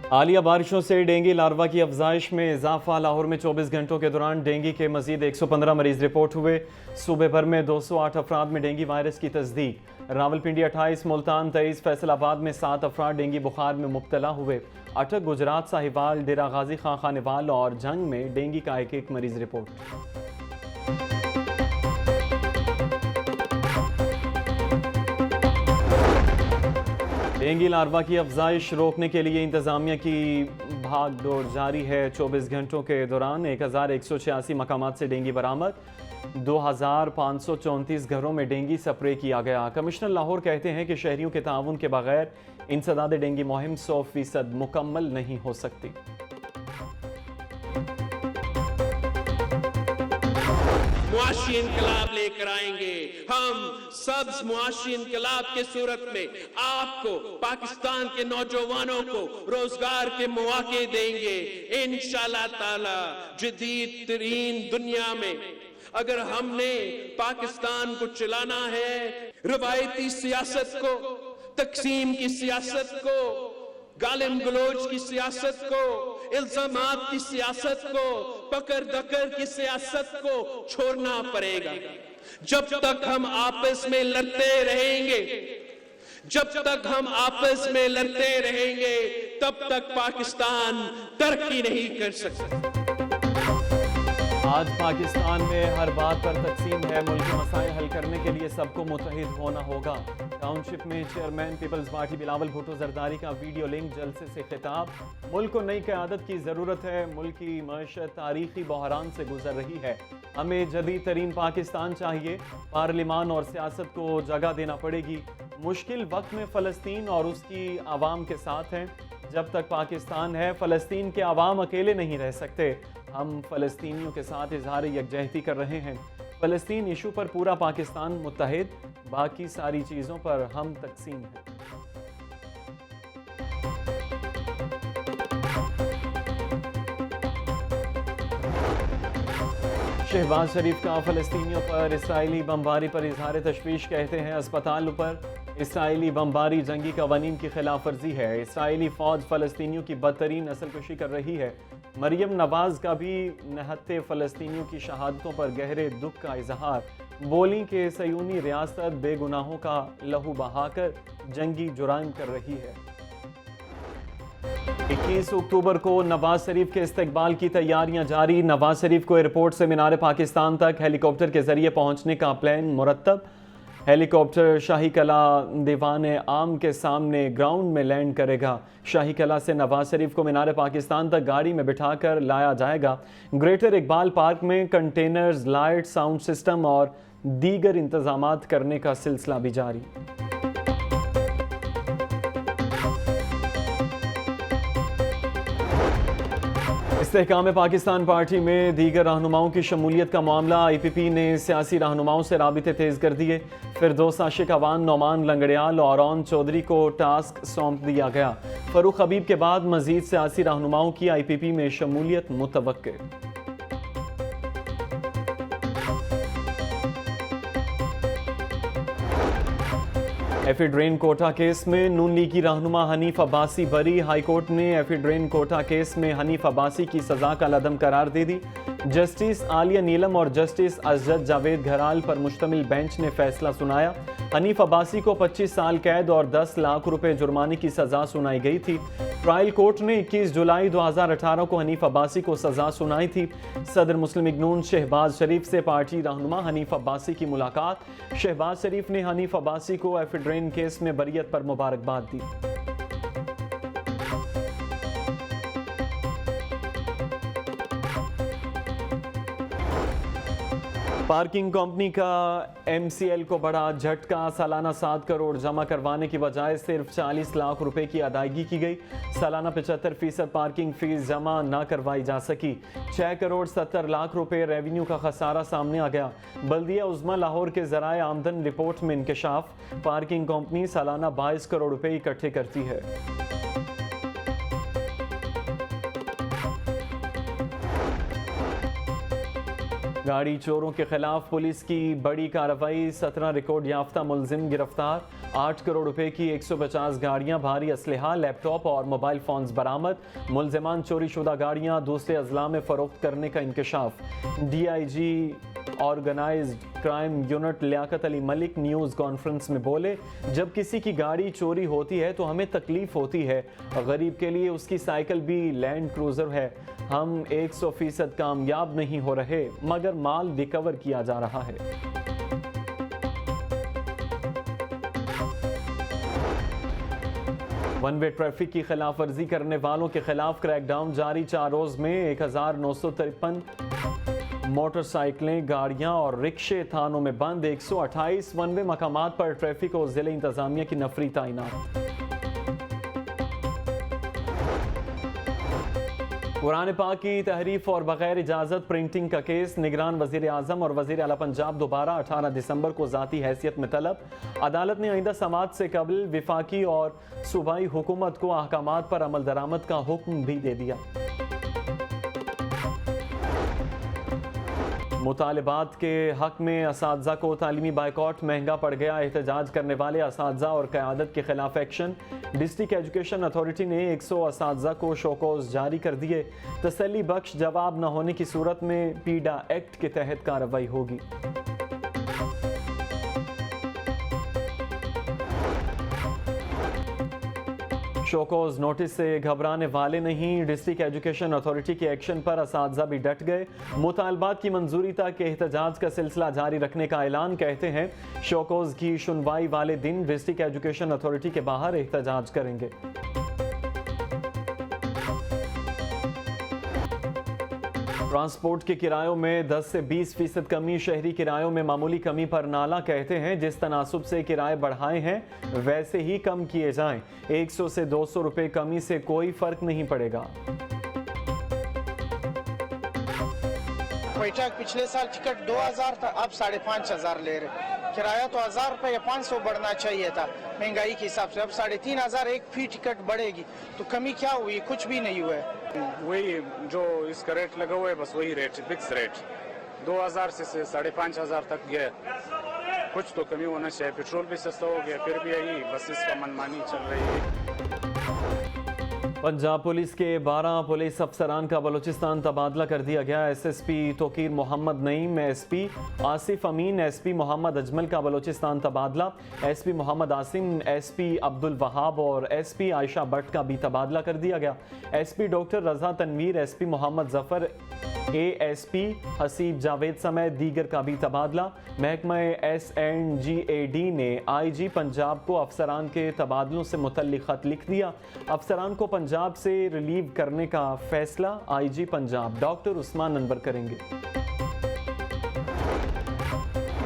हालिया बारिशों से डेंगू लार्वा की अफजाइश में इजाफा। लाहौर में 24 घंटों के दौरान डेंगू के मजीद 115 मरीज रिपोर्ट हुए। सूबे भर में 208 अफराद में डेंगू वायरस की तस्दीक। रावलपिंडी 28, मुल्तान 23, फैसलाबाद में 7 अफराद डेंगू बुखार में मुब्तला हुए। अटक, गुजरात, साहिवाल, डेरा गाजी खां खानेवाल और जंग में डेंगू का एक मरीज रिपोर्ट। डेंगू लार्वा की अफजाइश रोकने के लिए इंतजामिया की भाग दौड़ जारी है। 24 घंटों के दौरान 1186 मकामात से डेंगू बरामद। 2534 घरों में डेंगू स्प्रे किया गया। कमिश्नर लाहौर कहते हैं कि शहरियों के ताउन के बगैर इंसदाद डेंगू मुहिम 100% मुकम्मल नहीं हो सकती। मुआशी इनकलाब लेकर आएंगे हम। सब्ज मुआशी इनकलाब के सूरत में आपको, पाकिस्तान के नौजवानों को रोजगार के मौके देंगे इंशाल्लाह ताला। जदीद तरीन दुनिया में अगर हमने पाकिस्तान को चलाना है, रवायती सियासत को, तकसीम की सियासत को, गालिम गलोच की सियासत को, इल्जामात की सियासत को, पकड़ दकड़ की सियासत को छोड़ना पड़ेगा। जब तक हम आपस में लड़ते रहेंगे, जब तक हम आपस में लड़ते रहेंगे, तब तक पाकिस्तान तरक्की नहीं कर सकता। आज पाकिस्तान में हर बात पर तकसीम है। मुल्क के मसाइल हल करने के लिए सबको मुत्तहिद होना होगा। टाउनशिप में chairman Peoples Party Bilawal Bhutto Zardari का वीडियो लिंक जलसे से खिताब। मुल्क को नई क़यादत की ज़रूरत है। मुल्क की मईशत तारीखी बहरान से गुजर रही है। हमें जदीद तरीन पाकिस्तान चाहिए। पार्लिमान और सियासत को जगह देना पड़ेगी। मुश्किल वक्त में फ़लस्तीन और उसकी आवाम के साथ हैं। जब तक पाकिस्तान है, फ़लस्तीन के आवाम अकेले नहीं रह सकते। हम फ़लस्तीनियों के साथ इजहार यकजहती कर रहे हैं। फ़लस्तीन इशू पर पूरा पाकिस्तान मुत्तहिद, बाकी सारी चीज़ों पर हम तकसीम हैं। शहबाज शरीफ का फ़लस्तीनियों पर इसराइली बमबारी पर इजहार तशवीश। कहते हैं अस्पतालों पर इसराइली बमबारी जंगी कवानीन की खिलाफ वर्जी है। इसराइली फ़ौज फ़लस्तीनियों की बदतरीन नस्लकुशी कर रही है। मरियम नवाज का भी निहत्ते फ़लस्तीनियों की शहादतों पर गहरे दुख का इजहार। बोली कि सयूनी रियासत बेगुनाहों का लहू बहाकर जंगी जुराइम कर रही है। 21 अक्टूबर को नवाज शरीफ के इस्तकबाल की तैयारियां जारी। नवाज शरीफ को एयरपोर्ट से मीनार पाकिस्तान तक हेलीकॉप्टर के जरिए पहुंचने का प्लान मुरतब। हेलीकॉप्टर शाही कला दीवान आम के सामने ग्राउंड में लैंड करेगा। शाही कला से नवाज शरीफ को मीनार पाकिस्तान तक गाड़ी में बिठाकर लाया जाएगा। ग्रेटर इकबाल पार्क में कंटेनर्स, लाइट, साउंड सिस्टम और दीगर इंतजामात करने का सिलसिला भी जारी। इस्तेहकाम पाकिस्तान पार्टी में दीगर रहनुमाओं की शमूलियत का मामला। IPP ने सियासी रहनुमाओं से राबिते तेज़ कर दिए। फिरदौस आशिक अवान, नौमान लंगड़ियाल और औरन चौधरी को टास्क सौंप दिया गया। फरूख हबीब के बाद मजीद सियासी रहनुमाओं की IPP में शमूलियत मुतवक्के। एफिड्रेन कोटा केस में नून लीग की रहनुमा हनीफ अब्बासी बरी। हाईकोर्ट ने एफिड्रेन कोटा केस में हनीफ अब्बासी की सजा का लदम करार दे दी। जस्टिस आलिया नीलम और जस्टिस अजद जावेद घराल पर मुश्तमिल बेंच ने फैसला सुनाया। हनीफ अब्बासी को 25 साल कैद और 10 लाख रुपए जुर्माने की सजा सुनाई गई थी। ट्रायल कोर्ट ने 21 जुलाई 2018 को हनीफ अब्बासी को सजा सुनाई थी। सदर मुस्लिम लीग नून शहबाज शरीफ से पार्टी रहनुमा हनीफ अब्बासी की मुलाकात। शहबाज शरीफ ने हनीफ अब्बासी को एफिड्रेन केस में बरियत पर मुबारकबाद दी। पार्किंग कंपनी का MCL को बड़ा झटका। सालाना 7 करोड़ जमा करवाने की बजाय सिर्फ 40 लाख रुपए की अदायगी की गई। सालाना 75% पार्किंग फीस जमा न करवाई जा सकी। 6 करोड़ 70 लाख रुपए रेवेन्यू का खसारा सामने आ गया। बल्दिया उज़्मा लाहौर के ज़राए आमदन रिपोर्ट में इंकशाफ। पार्किंग कंपनी सालाना 22 करोड़ रुपए इकट्ठे करती है। गाड़ी चोरों के खिलाफ पुलिस की बड़ी कार्रवाई, 17 रिकॉर्ड याफ्ता मुलजिम गिरफ्तार, 8 करोड़ रुपए की 150 गाड़ियां, भारी असलहा, लैपटॉप और मोबाइल फोन्स बरामद। मुलजिमान चोरी शुदा गाड़ियां दूसरे अजला में फरोख्त करने का इंकशाफ। DIG organised crime unit Liaquat Ali Malik news conference में बोले, जब किसी की गाड़ी चोरी होती है तो हमें तकलीफ होती है। गरीब के लिए उसकी साइकिल भी लैंड क्रूज़र है। हम 100% कामयाब नहीं हो रहे मगर माल रिकवर किया जा रहा है। वन वे ट्रैफिक की खिलाफ वर्जी करने वालों के खिलाफ क्रैकडाउन जारी। 4 रोज में 1953 मोटरसाइकिलें, गाड़ियां और रिक्शे थानों में बंद। 128 वन वे मकामात पर ट्रैफिक और जिले इंतजामिया की नफरी तैनात। कुरान पाक की तहरीफ और बगैर इजाज़त प्रिंटिंग का केस। निगरान वज़ीर आज़म और वज़ीर आला पंजाब दोबारा 18 दिसंबर को ज़ाती हैसियत में तलब। अदालत ने आइंदा समात से कबल विफाकी और सूबाई हुकूमत को अहकामात पर अमल दरामद का हुक्म भी दे दिया। मुतालिबात के हक में असातिज़ा को तालीमी बाइकॉट महंगा पड़ गया। एहतजाज करने वाले असातिज़ा और क़यादत के खिलाफ एक्शन। डिस्ट्रिक्ट एजुकेशन अथॉरिटी ने 100 असातिज़ा को शोकॉज जारी कर दिए। तसल्ली बख्श जवाब न होने की सूरत में पीडा एक्ट के तहत कार्रवाई होगी। शोकॉज नोटिस से घबराने वाले नहीं। डिस्ट्रिक्ट एजुकेशन अथॉरिटी के एक्शन पर असातिज़ा भी डट गए। मुतालबात की मंजूरी तक एहतजाज का सिलसिला जारी रखने का ऐलान। कहते हैं शोकॉज की सुनवाई वाले दिन डिस्ट्रिक्ट एजुकेशन अथॉरिटी के बाहर एहतजाज करेंगे। ट्रांसपोर्ट के किरायों में 10 से 20% कमी। शहरी किरायों में मामूली कमी पर नाला। कहते हैं जिस तनासुब से किराए बढ़ाए हैं वैसे ही कम किए जाएं। 100 से 200 रुपए कमी से कोई फर्क नहीं पड़ेगा। क्वेटा पिछले साल टिकट 2000 था, अब 5500 ले रहे। किराया तो 1000 रुपये या 500 बढ़ना चाहिए था महंगाई के हिसाब से। अब 3500 एक फी टिकट बढ़ेगी तो कमी क्या हुई? कुछ भी नहीं हुआ है। वही जो इसका रेट लगा हुआ है बस वही रेट, फिक्स रेट 2000 से 5500 तक गया। कुछ तो कमी होना चाहिए। पेट्रोल भी सस्ता हो गया, फिर भी यही बस इसका मनमानी चल रही है। पंजाब पुलिस के 12 पुलिस अफसरान का बलूचिस्तान तबादला कर दिया गया। SSP तोकीर मोहम्मद नईम, SP आसिफ अमीन, SP मोहम्मद अजमल का बलूचिस्तान तबादला। SP मोहम्मद आसिम, SP अब्दुल वहाब और SP आयशा भट्ट का भी तबादला कर दिया गया। SP डॉक्टर रजा तनवीर, SP मोहम्मद जफर, ASP हसीब जावेद समेत दीगर का भी तबादला। महकमा SNGAD ने IG पंजाब को अफसरान के तबादलों से मुतल्लिक खत लिख दिया। अफसरान को पंजाब से रिलीव करने का फैसला IG पंजाब डॉक्टर उस्मान अनवर करेंगे।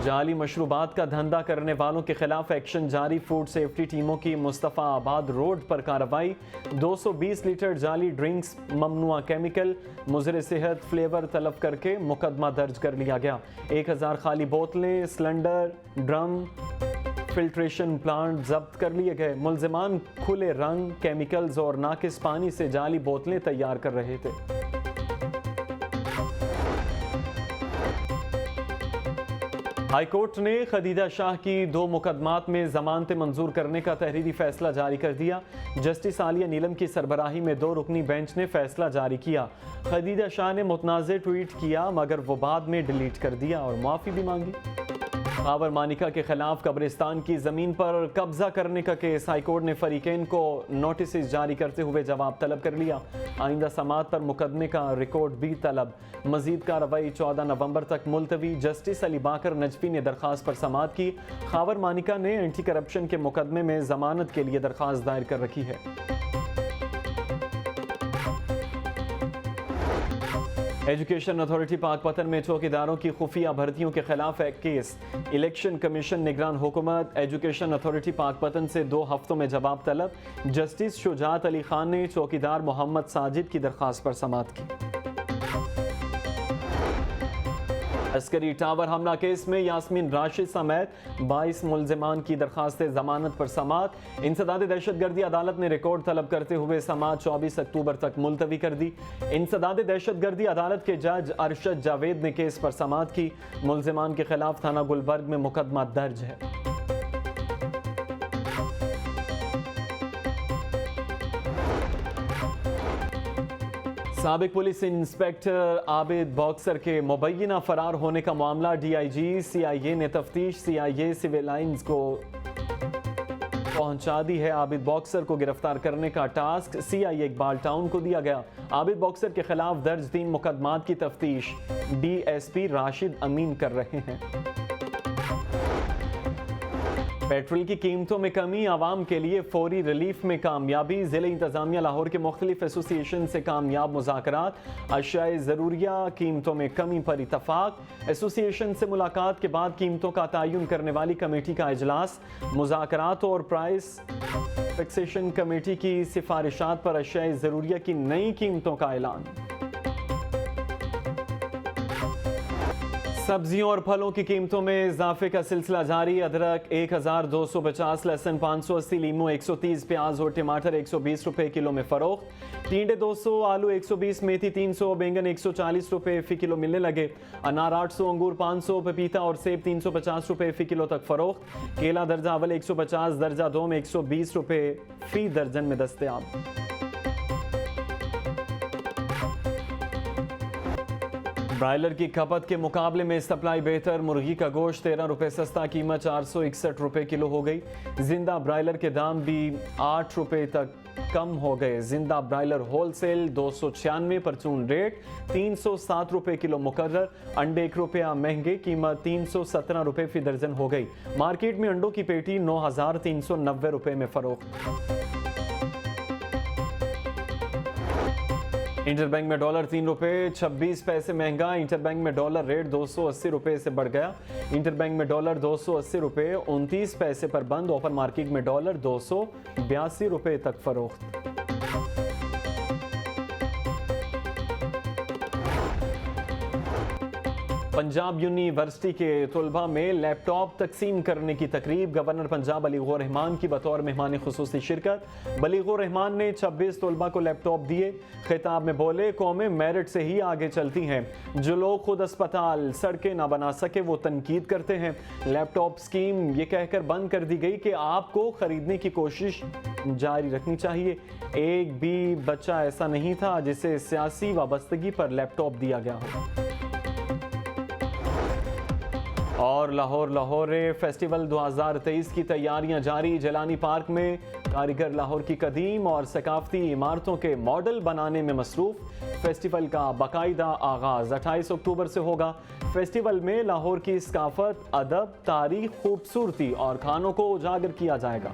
जाली मशरूबात का धंधा करने वालों के खिलाफ एक्शन जारी। फूड सेफ्टी टीमों की मुस्तफ़ा आबाद रोड पर कार्रवाई। 220 लीटर जाली ड्रिंक्स, ममनुआ केमिकल, मुज़र सेहत फ्लेवर तलब करके मुकदमा दर्ज कर लिया गया। 1000 खाली बोतलें, सिलेंडर, ड्रम, फिल्ट्रेशन प्लांट जब्त कर लिए गए। मुलजिमान खुले रंग, केमिकल्स और नाकिस पानी से जाली बोतलें तैयार कर रहे थे। हाईकोर्ट ने खदीजा शाह की 2 मुकदमात में जमानतें मंजूर करने का तहरीरी फैसला जारी कर दिया। जस्टिस आलिया नीलम की सरबराही में 2 रुकनी बेंच ने फैसला जारी किया। खदीजा शाह ने मुतनाज़ ट्वीट किया मगर वो बाद में डिलीट कर दिया और माफ़ी भी मांगी। खावर मानिका के खिलाफ कब्रिस्तान की ज़मीन पर कब्जा करने का केस। हाईकोर्ट ने फरीकैन को नोटिस जारी करते हुए जवाब तलब कर लिया। आइंदा समात पर मुकदमे का रिकॉर्ड भी तलब। मजीद कार्रवाई 14 नवंबर तक मुलतवी। जस्टिस अली बाकर नजफी ने दरख्वास्त पर समात की। खावर मानिका ने एंटी करप्शन के मुकदमे में जमानत के लिए दरख्वास्त दायर कर रखी है। एजुकेशन अथॉरिटी पाकपतन में चौकीदारों की खुफिया भर्तियों के खिलाफ एक केस। इलेक्शन कमीशन निगरान हुकूमत एजुकेशन अथॉरिटी पाकपतन से 2 हफ्तों में जवाब तलब। जस्टिस शुजात अली खान ने चौकीदार मोहम्मद साजिद की दरख्वास्त पर समात की। अस्करी टावर हमला केस में यास्मीन राशिद समेत 22 मुलजिमान की दरखास्त जमानत पर समाअत। इंसदाद दहशतगर्दी अदालत ने रिकॉर्ड तलब करते हुए समाअत 24 अक्टूबर तक मुलतवी कर दी। इंसदाद दहशतगर्दी अदालत के जज अरशद जावेद ने केस पर समाअत की। मुलजिमान के खिलाफ थाना गुलबर्ग में मुकदमा दर्ज है। साबिक पुलिस इंस्पेक्टर आबिद बॉक्सर के मुबैना फरार होने का मामला DIG CIA ने तफ्तीश CIA सिविल लाइंस को पहुंचा दी है। आबिद बॉक्सर को गिरफ्तार करने का टास्क CIA इकबाल टाउन को दिया गया। आबिद बॉक्सर के खिलाफ दर्ज 3 मुकदमात की तफ्तीश DSP राशिद अमीन कर रहे हैं। पेट्रोल की कीमतों में कमी, आवाम के लिए फौरी रिलीफ में कामयाबी। ज़िला इंतजामिया लाहौर के मुख्तलिफ एसोसिएशन से कामयाब मुज़ाकरात। अशियाए ज़रूरिया कीमतों में कमी पर इतफाक। एसोसिएशन से मुलाकात के बाद कीमतों का तयन करने वाली कमेटी का इजलास। मुज़ाकरात और प्राइस फिक्सेशन कमेटी की सिफारिशात पर अशियाए ज़रूरिया की नई कीमतों का ऐलान। सब्जियों और फलों की कीमतों में इजाफे का सिलसिला जारी। अदरक 1250, लहसुन 580, लीमू 130, प्याज और टमाटर 120 रुपए किलो में फरोख्त। टिंडे 200, आलू 120, मेथी 300, बैंगन 140 रुपए फी किलो मिलने लगे। अनार 800, अंगूर 500, पपीता और सेब 350 रुपए फी किलो तक फरोख्त। केला दर्जा अव्वल 150, दर्जा दो में 120 रुपए फी दर्जन में दस्तयाब। ब्रायलर की खपत के मुकाबले में सप्लाई बेहतर। मुर्गी का गोश्त 13 रुपए सस्ता, कीमत 461 रुपए किलो हो गई। जिंदा ब्रायलर के दाम भी 8 रुपए तक कम हो गए। जिंदा ब्रायलर होलसेल 296, परचून रेट 307 रुपए किलो मुकर्रर। अंडे 1 रुपया महंगे, कीमत 317 रुपए फी दर्जन हो गई। मार्केट में अंडों की पेटी 9390 रुपए में फरोख्त। इंटरबैंक में डॉलर 3 रुपए 26 पैसे महंगा। इंटरबैंक में डॉलर रेट 280 रुपए से बढ़ गया। इंटरबैंक में डॉलर 280 रुपए 29 पैसे पर बंद। ओपन मार्केट में डॉलर 282 रुपए तक फरोख्त। पंजाब यूनिवर्सिटी के तलबा में लैपटॉप तकसीम करने की तकरीब। गवर्नर पंजाब बलीगुर रहमान की बतौर मेहमान खुसूसी शिरकत। बलीगुर रहमान ने 26 तलबा को लैपटॉप दिए। खिताब में बोले, कौमें मेरिट से ही आगे चलती हैं। जो लोग खुद अस्पताल सड़कें ना बना सके वो तनकीद करते हैं। लैपटॉप स्कीम ये कहकर बंद कर दी गई कि आपको खरीदने की कोशिश जारी रखनी चाहिए। एक भी बच्चा ऐसा नहीं था जिसे सियासी वाबस्तगी पर लैपटॉप दिया गया हो। और लाहौर फेस्टिवल 2023 की तैयारियां जारी। जलानी पार्क में कारीगर लाहौर की कदीम और सकाफती इमारतों के मॉडल बनाने में मसरूफ। फेस्टिवल का बाकायदा आगाज 28 अक्टूबर से होगा। फेस्टिवल में लाहौर की सकाफत, अदब, तारीख, खूबसूरती और खानों को उजागर किया जाएगा।